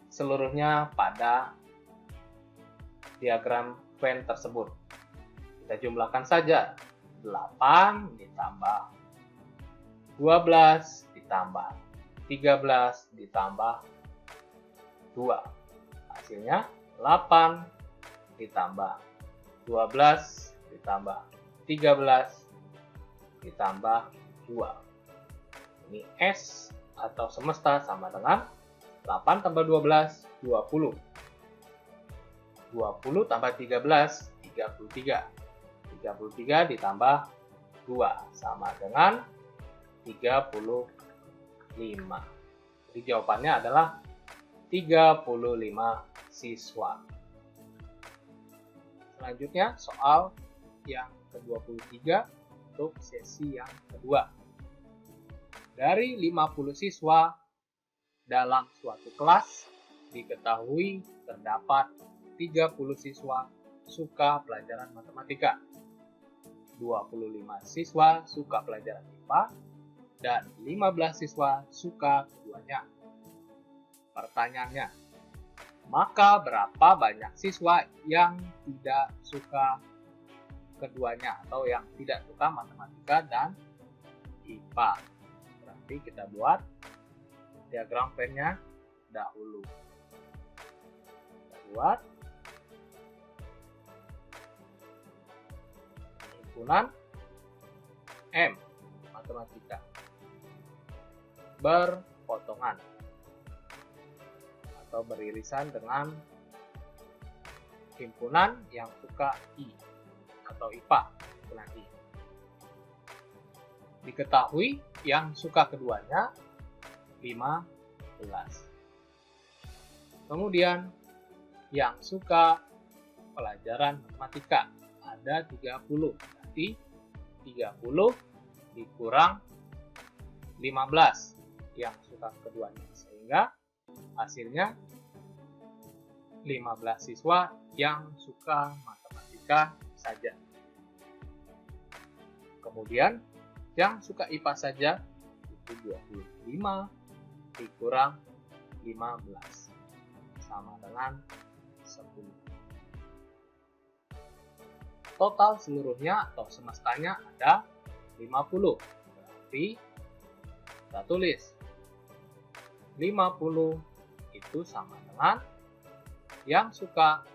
S1: seluruhnya pada diagram Venn tersebut. Kita jumlahkan saja. 8 ditambah 12 ditambah 13 ditambah 2. Hasilnya 8 ditambah 12 ditambah 13 ditambah 2. Ini S atau semesta sama dengan 8 tambah 12, 20. 20 tambah 13, 33. 33 ditambah 2 sama dengan 35. Jadi jawabannya adalah 35 siswa. Selanjutnya soal yang ke-23 untuk sesi yang kedua. Dari 50 siswa dalam suatu kelas diketahui terdapat 30 siswa suka pelajaran matematika. 25 siswa suka pelajaran IPA dan 15 siswa suka keduanya. Pertanyaannya, maka berapa banyak siswa yang tidak suka keduanya atau yang tidak suka matematika dan IPA? Berarti kita buat diagram Venn-nya dahulu. Kita buat himpunan M matematika berpotongan atau beririsan dengan himpunan yang suka I atau IPA, himpunan I. Diketahui yang suka keduanya 15. Kemudian yang suka pelajaran matematika ada 30. Berarti 30 dikurang 15 yang suka keduanya. Sehingga hasilnya 15 siswa yang suka matematika saja. Kemudian yang suka IPA saja itu 25 dikurang 15 sama dengan 10. Total seluruhnya atau semestanya ada 50. Berarti kita tulis 50 itu sama dengan yang suka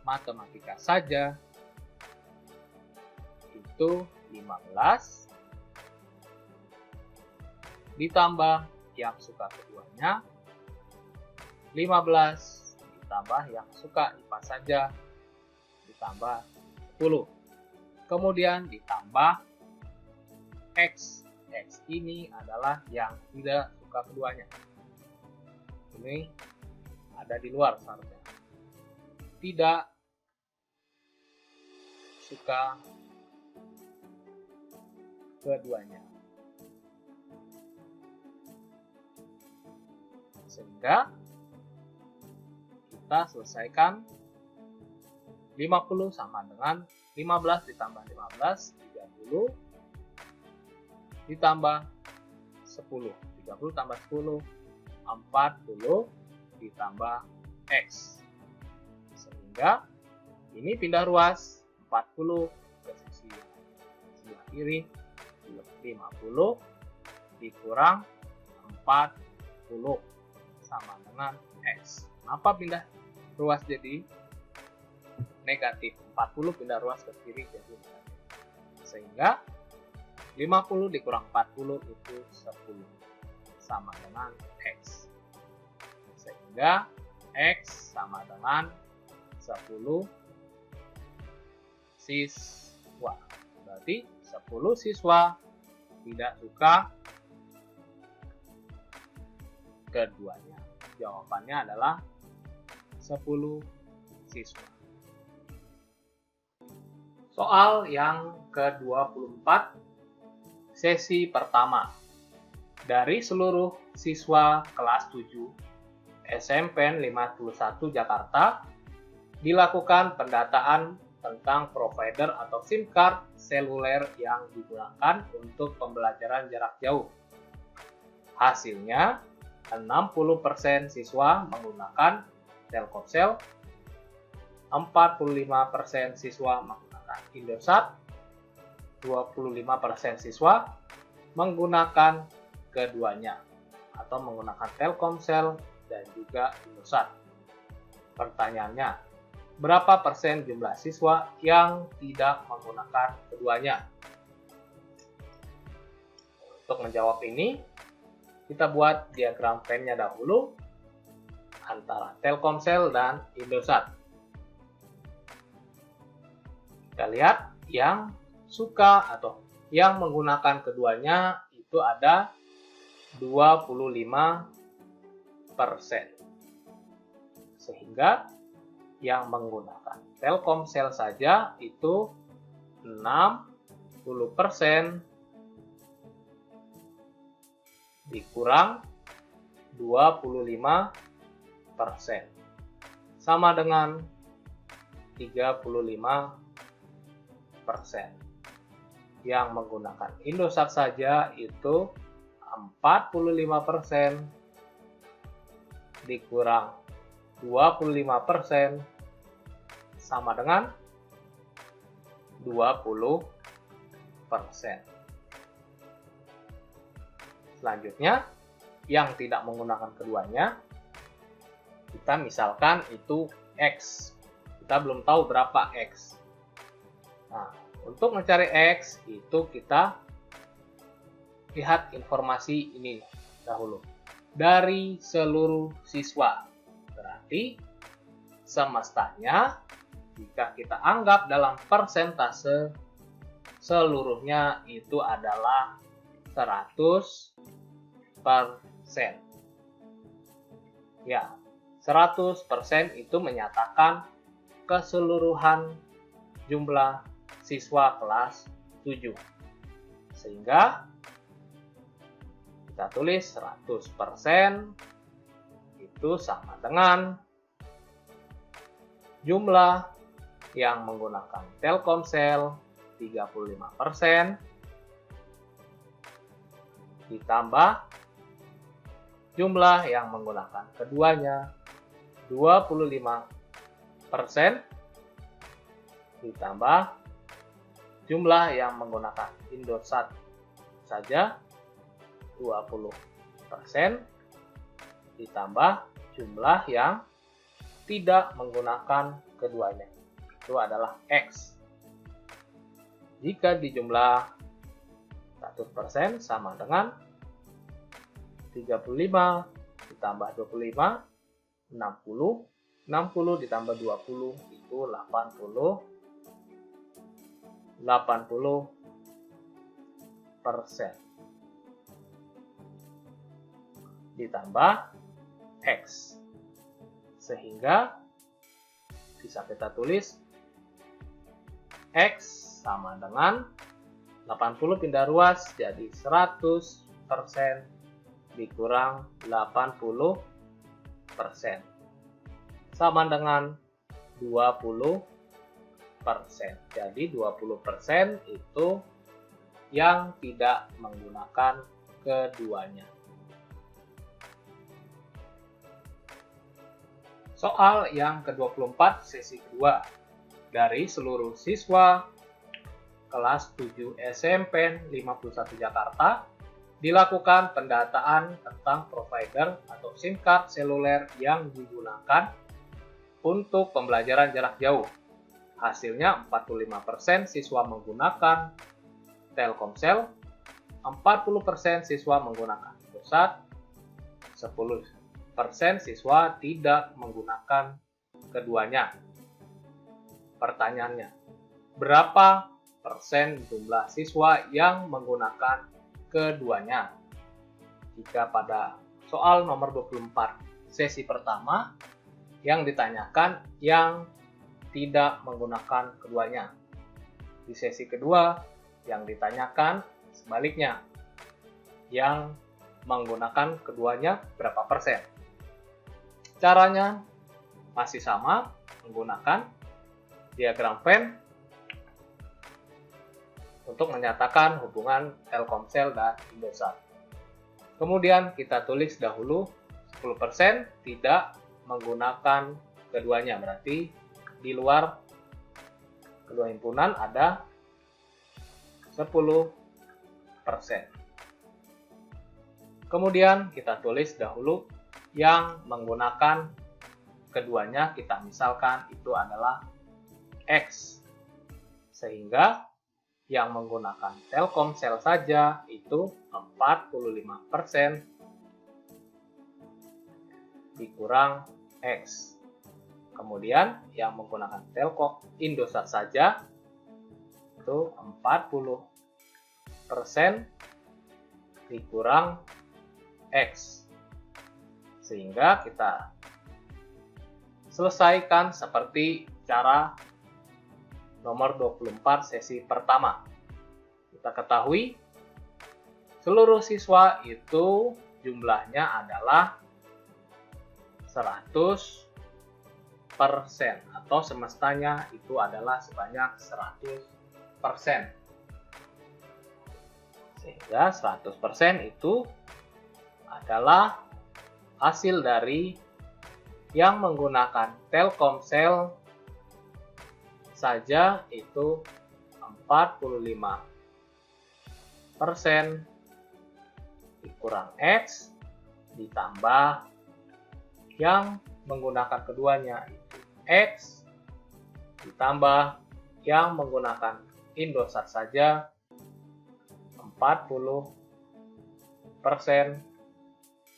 S1: matematika saja itu 15 ditambah yang suka keduanya 15 ditambah yang suka IPA saja ditambah 10. Kemudian ditambah X. X ini adalah yang tidak suka keduanya. Ini ada di luar seharusnya. Tidak suka keduanya. Sehingga kita selesaikan 50 sama dengan 15 ditambah 15, 30 ditambah 10. 30 tambah 10, 40 ditambah X. Sehingga ini pindah ruas 40 ke sisi sebelah kiri, 50 dikurang 40 sama dengan X. Kenapa pindah ruas jadi negatif? 40 pindah ruas ke kiri jadi negatif. Sehingga 50 dikurang 40 itu 10 sama dengan X. Sehingga X sama dengan 10 siswa. Berarti 10 siswa tidak suka keduanya. Jawabannya adalah 10 siswa. Soal yang ke-24, sesi pertama. Dari seluruh siswa kelas 7 SMPN 51 Jakarta, dilakukan pendataan tentang provider atau SIM card seluler yang digunakan untuk pembelajaran jarak jauh. Hasilnya, 60% siswa menggunakan Telkomsel, 45% siswa menggunakan Indosat, 25% siswa menggunakan keduanya atau menggunakan Telkomsel dan juga Indosat. Pertanyaannya, berapa persen jumlah siswa yang tidak menggunakan keduanya? Untuk menjawab ini, kita buat diagram Venn-nya dahulu antara Telkomsel dan Indosat. Kita lihat yang suka atau yang menggunakan keduanya itu ada 25%. Sehingga yang menggunakan Telkomsel saja itu 60% dikurang 25% sama dengan 35%. Yang menggunakan Indosat saja itu 45% dikurang 25% sama dengan 20%. Selanjutnya, yang tidak menggunakan keduanya, kita misalkan itu X. Kita belum tahu berapa X. Nah, untuk mencari X, itu kita lihat informasi ini dahulu. Dari seluruh siswa. Berarti, semestanya, jika kita anggap dalam persentase, seluruhnya itu adalah 100%. Ya, 100% itu menyatakan keseluruhan jumlah siswa kelas 7. Sehingga kita tulis 100% itu sama dengan jumlah yang menggunakan Telkomsel 35% ditambah jumlah yang menggunakan keduanya 25% ditambah jumlah yang menggunakan Indosat saja 20% ditambah jumlah yang tidak menggunakan keduanya. Itu adalah X. Jika dijumlah 100% sama dengan 35 ditambah 25, 60. 60 ditambah 20 itu 80%. Ditambah X. Sehingga bisa kita tulis X sama dengan 80 pindah ruas jadi 100% dikurang 80% sama dengan 20%. Jadi 20% itu yang tidak menggunakan keduanya. Soal yang ke-24 sesi kedua. Dari seluruh siswa kelas 7 SMP 51 Jakarta, dilakukan pendataan tentang provider atau SIM card seluler yang digunakan untuk pembelajaran jarak jauh. Hasilnya 45% siswa menggunakan Telkomsel, 40% siswa menggunakan Indosat, 10% siswa tidak menggunakan keduanya. Pertanyaannya, berapa persen jumlah siswa yang menggunakan keduanya? Jika pada soal nomor 24 sesi pertama yang ditanyakan yang tidak menggunakan keduanya. Di sesi kedua yang ditanyakan sebaliknya, yang menggunakan keduanya berapa persen. Caranya masih sama, menggunakan diagram Venn untuk menyatakan hubungan Telkomsel dan Indosat. Kemudian kita tulis dahulu 10% tidak menggunakan keduanya, berarti di luar kedua himpunan ada 10%. Kemudian kita tulis dahulu yang menggunakan keduanya, kita misalkan itu adalah X. Sehingga yang menggunakan Telkomsel saja itu 45% dikurang X. Kemudian yang menggunakan Telkom Indosat saja itu 40% dikurang X. Sehingga kita selesaikan seperti cara nomor 24 sesi pertama. Kita ketahui seluruh siswa itu jumlahnya adalah 100%. atau semestanya itu adalah sebanyak 100%. Sehingga 100% itu adalah hasil dari yang menggunakan Telkomsel saja itu 45% dikurang X ditambah yang menggunakan keduanya itu X ditambah yang menggunakan Indosat saja 40%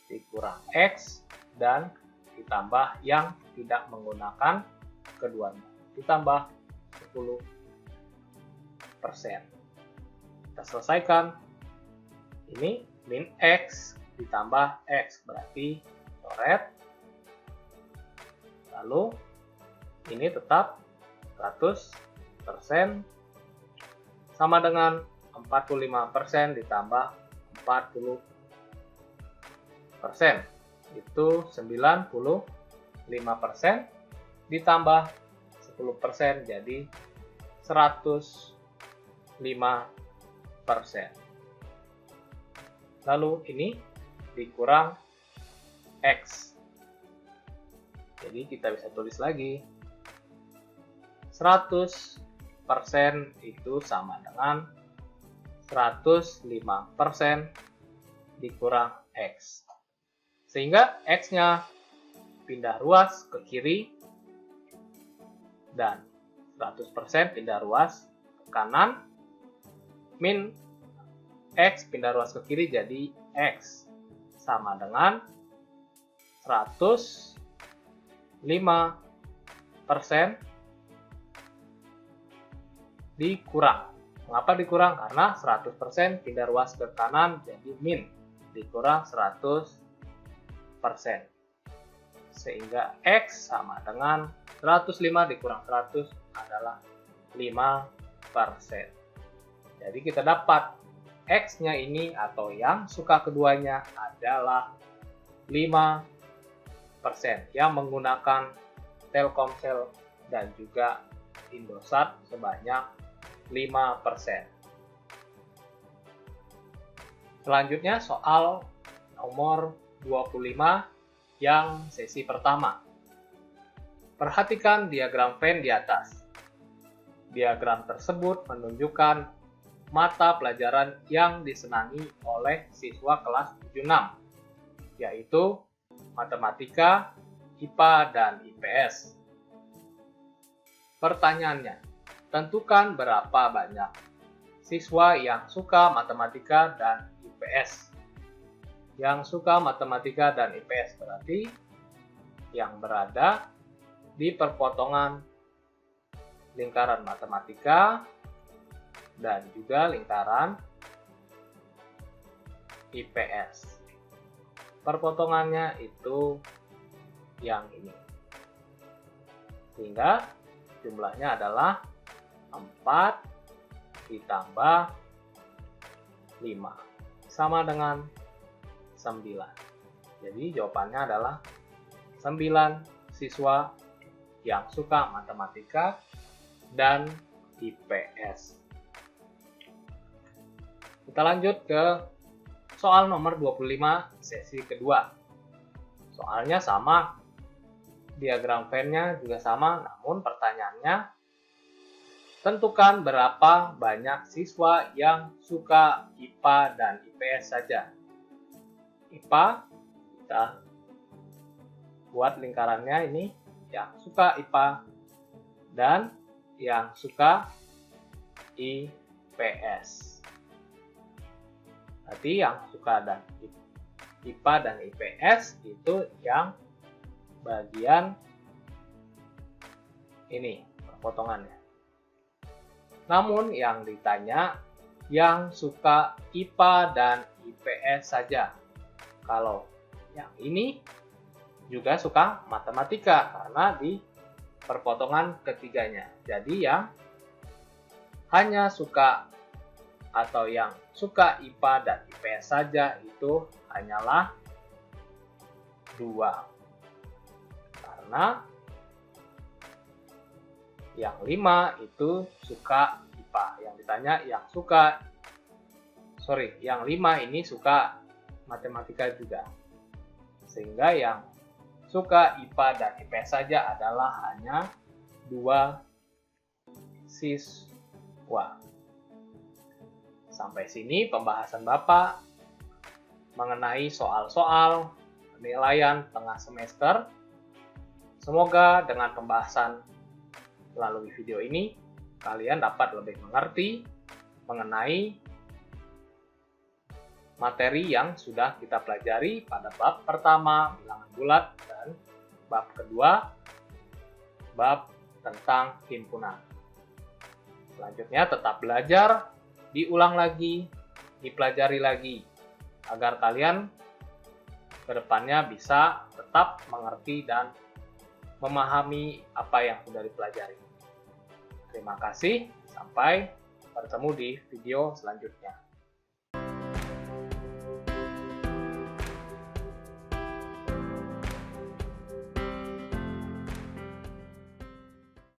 S1: dikurang X dan ditambah yang tidak menggunakan keduanya ditambah 10%. Kita selesaikan. Ini min X ditambah X berarti coret. Lalu ini tetap 100% sama dengan 45% ditambah 40%. Itu 95% ditambah 10% jadi 105%. Lalu ini dikurang X. Jadi kita bisa tulis lagi 100% itu sama dengan 105% dikurang X. Sehingga X-nya pindah ruas ke kiri dan 100% pindah ruas ke kanan. Min X pindah ruas ke kiri jadi X sama dengan 105% dikurang. Mengapa dikurang? Karena 100% pindah ruas ke kanan jadi min dikurang 100%. Sehingga X sama dengan 105 dikurang 100 adalah 5%. Jadi kita dapat X-nya ini atau yang suka keduanya adalah 5% yang menggunakan Telkomsel dan juga Indosat sebanyak 5%. Selanjutnya soal nomor 25 yang sesi pertama. Perhatikan diagram Venn di atas. Diagram tersebut menunjukkan mata pelajaran yang disenangi oleh siswa kelas 76, yaitu matematika, IPA, dan IPS. Pertanyaannya, tentukan berapa banyak siswa yang suka matematika dan IPS. Yang suka matematika dan IPS berarti yang berada di perpotongan lingkaran matematika dan juga lingkaran IPS. Perpotongannya itu yang ini. Sehingga jumlahnya adalah 4 ditambah 5 sama dengan 9. Jadi jawabannya adalah 9 siswa yang suka matematika dan IPS. Kita lanjut ke soal nomor 25 sesi kedua. Soalnya sama, diagram Venn-nya juga sama, namun pertanyaannya tentukan berapa banyak siswa yang suka IPA dan IPS saja. IPA, kita buat lingkarannya ini, yang suka IPA dan yang suka IPS. Berarti yang suka dan IPA dan IPS itu yang bagian ini, potongannya. Namun yang ditanya yang suka IPA dan IPS saja. Kalau yang ini juga suka matematika karena di perpotongan ketiganya. Jadi yang hanya suka atau yang suka IPA dan IPS saja itu hanyalah 2. Karena Yang 5 itu suka IPA. Yang ditanya yang 5 ini suka matematika juga. Sehingga yang suka IPA dan IPS saja adalah hanya 2 siswa. Sampai sini pembahasan Bapak mengenai soal-soal penilaian tengah semester. Semoga dengan pembahasan melalui video ini, kalian dapat lebih mengerti mengenai materi yang sudah kita pelajari pada bab pertama, bilangan bulat, dan bab kedua, bab tentang himpunan. Selanjutnya tetap belajar, diulang lagi, dipelajari lagi, agar kalian ke depannya bisa tetap mengerti dan memahami apa yang sudah dipelajari. Terima kasih, sampai bertemu di video selanjutnya.